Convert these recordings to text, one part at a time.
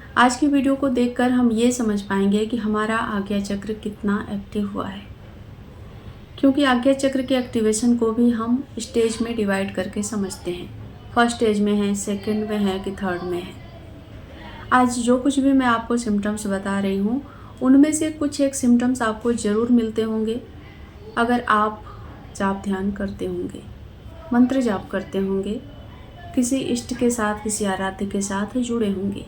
आज की वीडियो को देखकर हम ये समझ पाएंगे कि हमारा आज्ञा चक्र कितना एक्टिव हुआ है, क्योंकि आज्ञा चक्र के एक्टिवेशन को भी हम स्टेज में डिवाइड करके समझते हैं। फर्स्ट स्टेज में है, सेकंड में है कि थर्ड में है। आज जो कुछ भी मैं आपको सिम्टम्स बता रही हूँ, उनमें से कुछ एक सिम्टम्स आपको ज़रूर मिलते होंगे अगर आप जाप ध्यान करते होंगे, मंत्र जाप करते होंगे, किसी इष्ट के साथ, किसी आराध्य के साथ जुड़े होंगे।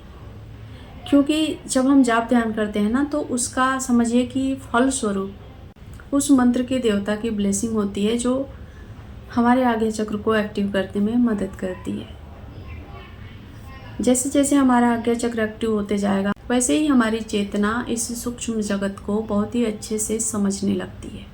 क्योंकि जब हम जाप ध्यान करते हैं ना, तो उसका समझिए कि फल स्वरूप उस मंत्र के देवता की ब्लेसिंग होती है, जो हमारे आज्ञा चक्र को एक्टिव करने में मदद करती है। जैसे जैसे हमारा आज्ञा चक्र एक्टिव होते जाएगा, वैसे ही हमारी चेतना इस सूक्ष्म जगत को बहुत ही अच्छे से समझने लगती है।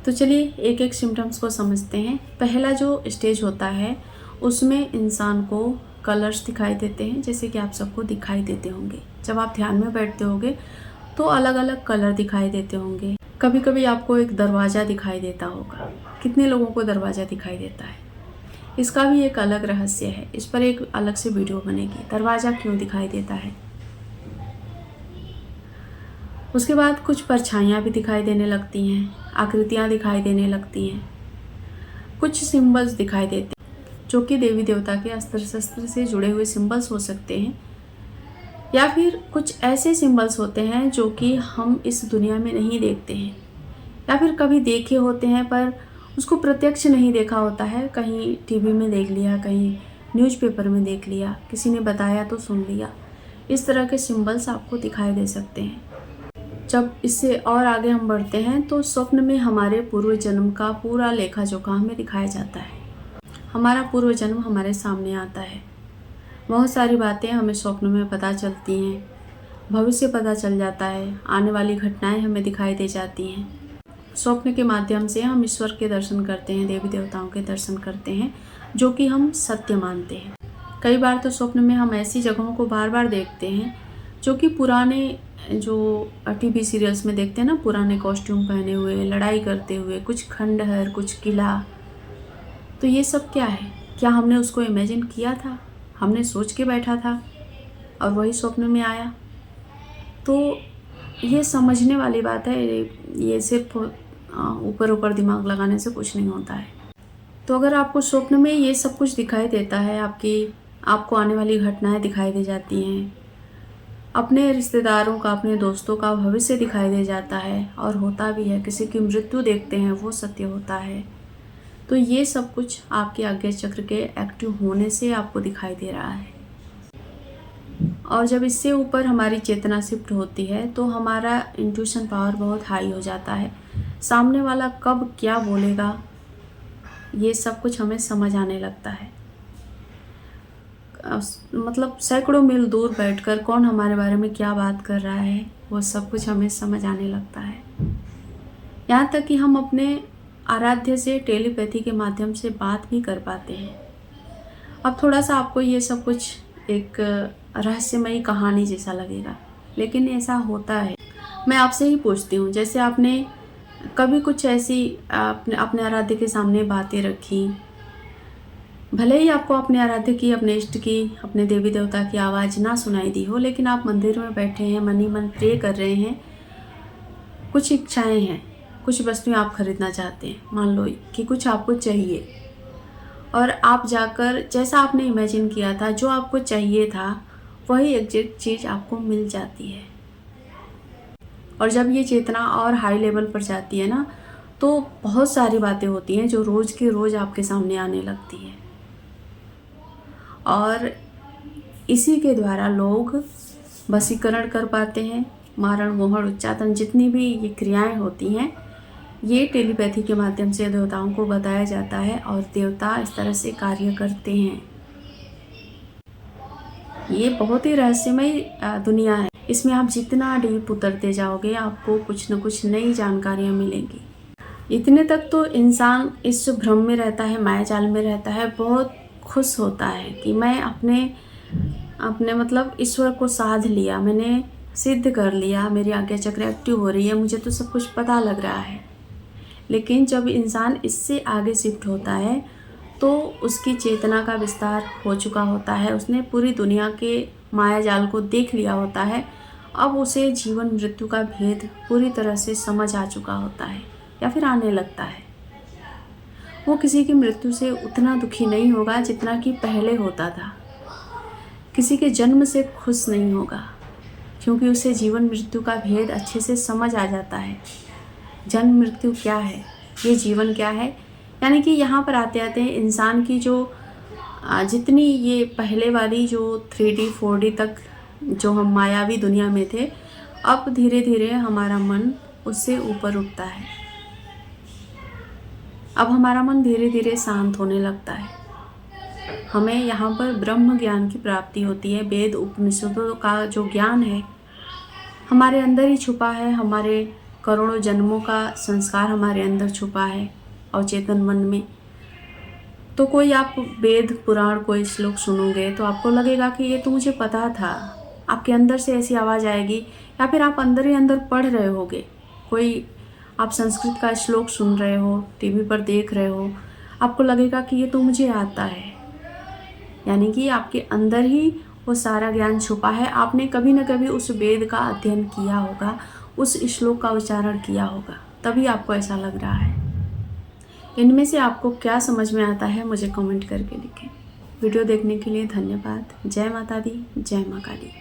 तो चलिए एक एक सिम्टम्स को समझते हैं। पहला जो स्टेज होता है, उसमें इंसान को कलर्स दिखाई देते हैं, जैसे कि आप सबको दिखाई देते होंगे। जब आप ध्यान में बैठते होंगे तो अलग अलग कलर दिखाई देते होंगे। कभी कभी आपको एक दरवाज़ा दिखाई देता होगा। कितने लोगों को दरवाज़ा दिखाई देता है, इसका भी एक अलग रहस्य है। इस पर एक अलग से वीडियो बनेगी, दरवाज़ा क्यों दिखाई देता है। उसके बाद कुछ परछाइयाँ भी दिखाई देने लगती हैं, आकृतियाँ दिखाई देने लगती हैं, कुछ सिंबल्स दिखाई देते हैं, जो कि देवी देवता के अस्त्र शस्त्र से जुड़े हुए सिंबल्स हो सकते हैं, या फिर कुछ ऐसे सिंबल्स होते हैं जो कि हम इस दुनिया में नहीं देखते हैं, या फिर कभी देखे होते हैं पर उसको प्रत्यक्ष नहीं देखा होता है। कहीं टीवी में देख लिया, कहीं न्यूज़पेपर में देख लिया, किसी ने बताया तो सुन लिया। इस तरह के सिंबल्स आपको दिखाई दे सकते हैं। जब इससे और आगे हम बढ़ते हैं तो स्वप्न में हमारे पूर्व जन्म का पूरा लेखा जोखा हमें दिखाया जाता है। हमारा पूर्व जन्म हमारे सामने आता है। बहुत सारी बातें हमें स्वप्न में पता चलती हैं, भविष्य पता चल जाता है, आने वाली घटनाएं हमें दिखाई दे जाती हैं। स्वप्न के माध्यम से हम ईश्वर के दर्शन करते हैं, देवी देवताओं के दर्शन करते हैं, जो कि हम सत्य मानते हैं। कई बार तो स्वप्न में हम ऐसी जगहों को बार बार देखते हैं जो कि पुराने, जो टीवी सीरियल्स में देखते हैं ना, पुराने कॉस्ट्यूम पहने हुए, लड़ाई करते हुए, कुछ खंडहर, कुछ किला। तो ये सब क्या है? क्या हमने उसको इमेजिन किया था, हमने सोच के बैठा था और वही स्वप्न में आया? तो ये समझने वाली बात है। ये सिर्फ ऊपर ऊपर दिमाग लगाने से कुछ नहीं होता है। तो अगर आपको स्वप्न में ये सब कुछ दिखाई देता है, आपको आने वाली घटनाएं दिखाई दे जाती हैं, अपने रिश्तेदारों का, अपने दोस्तों का भविष्य दिखाई दे जाता है, और होता भी है, किसी की मृत्यु देखते हैं, वो सत्य होता है, तो ये सब कुछ आपके आज्ञा चक्र के एक्टिव होने से आपको दिखाई दे रहा है। और जब इससे ऊपर हमारी चेतना शिफ्ट होती है तो हमारा इंट्यूशन पावर बहुत हाई हो जाता है। सामने वाला कब क्या बोलेगा, ये सब कुछ हमें समझ आने लगता है। मतलब सैकड़ों मील दूर बैठकर कौन हमारे बारे में क्या बात कर रहा है, वो सब कुछ हमें समझ आने लगता है। यहाँ तक कि हम अपने आराध्य से टेलीपैथी के माध्यम से बात भी कर पाते हैं। अब थोड़ा सा आपको ये सब कुछ एक रहस्यमयी कहानी जैसा लगेगा, लेकिन ऐसा होता है। मैं आपसे ही पूछती हूँ, जैसे आपने कभी कुछ ऐसी अपने आराध्य के सामने बातें रखी, भले ही आपको अपने आराध्य की, अपने इष्ट की, अपने देवी देवता की आवाज़ ना सुनाई दी हो, लेकिन आप मंदिर में बैठे हैं, मन ही मन प्रे कर रहे हैं, कुछ इच्छाएं हैं, कुछ वस्तुएं आप खरीदना चाहते हैं, मान लो कि कुछ आपको चाहिए, और आप जाकर जैसा आपने इमेजिन किया था, जो आपको चाहिए था, वही एग्जैक्ट चीज़ आपको मिल जाती है। और जब ये चेतना और हाई लेवल पर जाती है ना, तो बहुत सारी बातें होती हैं जो रोज़ की रोज़ आपके सामने आने लगती है, और इसी के द्वारा लोग वशीकरण कर पाते हैं। मारण, मोहन, उच्चाटन, जितनी भी ये क्रियाएं होती हैं, ये टेलीपैथी के माध्यम से देवताओं को बताया जाता है, और देवता इस तरह से कार्य करते हैं। ये बहुत ही रहस्यमय दुनिया है। इसमें आप जितना डीप उतरते जाओगे, आपको कुछ न कुछ नई जानकारियाँ मिलेंगी। इतने तक तो इंसान इस भ्रम में रहता है, मायाजाल में रहता है, बहुत खुश होता है कि मैं अपने मतलब ईश्वर को साध लिया, मैंने सिद्ध कर लिया, मेरी आज्ञा चक्र एक्टिव हो रही है, मुझे तो सब कुछ पता लग रहा है। लेकिन जब इंसान इससे आगे शिफ्ट होता है तो उसकी चेतना का विस्तार हो चुका होता है, उसने पूरी दुनिया के माया जाल को देख लिया होता है। अब उसे जीवन मृत्यु का भेद पूरी तरह से समझ आ चुका होता है या फिर आने लगता है। वो किसी की मृत्यु से उतना दुखी नहीं होगा जितना कि पहले होता था। किसी के जन्म से खुश नहीं होगा, क्योंकि उसे जीवन मृत्यु का भेद अच्छे से समझ आ जाता है। जन्म मृत्यु क्या है, ये जीवन क्या है। यानी कि यहाँ पर आते आते इंसान की जो जितनी ये पहले वाली जो 3D 4D तक जो हम मायावी दुनिया में थे, अब धीरे धीरे हमारा मन उससे ऊपर उठता है। अब हमारा मन धीरे धीरे शांत होने लगता है। हमें यहाँ पर ब्रह्म ज्ञान की प्राप्ति होती है। वेद उपनिषदों का जो ज्ञान है हमारे अंदर ही छुपा है। हमारे करोड़ों जन्मों का संस्कार हमारे अंदर छुपा है अवचेतन मन में। तो कोई आप वेद पुराण कोई श्लोक सुनोगे तो आपको लगेगा कि ये तो मुझे पता था। आपके अंदर से ऐसी आवाज़ आएगी, या फिर आप अंदर ही अंदर पढ़ रहे होगे। कोई आप संस्कृत का श्लोक सुन रहे हो, टीवी पर देख रहे हो, आपको लगेगा कि ये तो मुझे आता है। यानी कि आपके अंदर ही वो सारा ज्ञान छुपा है। आपने कभी न कभी उस वेद का अध्ययन किया होगा, उस श्लोक का उच्चारण किया होगा, तभी आपको ऐसा लग रहा है। इनमें से आपको क्या समझ में आता है मुझे कमेंट करके लिखें। वीडियो देखने के लिए धन्यवाद। जय माता दी, जय माँ काली।